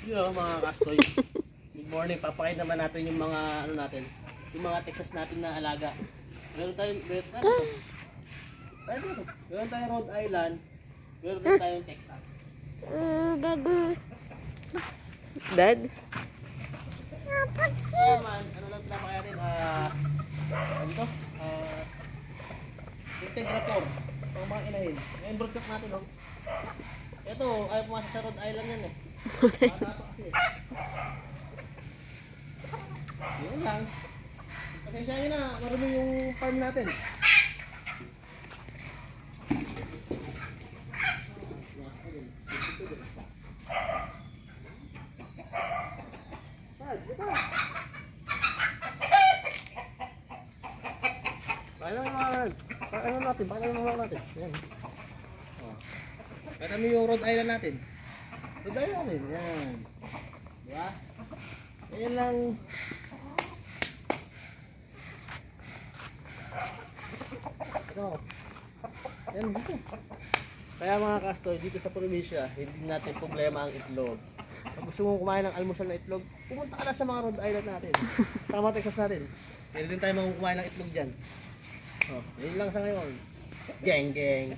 Yun mga kastoy. Good morning. Papakain naman natin yung mga ano natin. Yung mga Texas natin na alaga. Meron tayong Rhode Island. Meron din tayong Texas. Dad? Naman, ano lang pinapakain dito? Integrator. Ang mga inahin. Yung broadcast natin, oh. Ito, ayaw pumasok sa Rhode Island yan eh. Yun lang. Pasensya nyo na, marami yung farm natin. Pakailan natin. Yan. Oh. Kaya mo yung Rhode Island natin. Rhode Island natin, yan. Diba? Yan lang. Ito. Yan dito. Kaya mga kastoy, dito sa probinsya, hindi natin problema ang itlog. Kung gusto mong kumain ng almusal na itlog, pumunta ka na sa mga Rhode Island natin. Sa mga Texas natin. Pwede din tayo kumain ng itlog dyan. Oh, yun lang sa ngayon. Geng geng.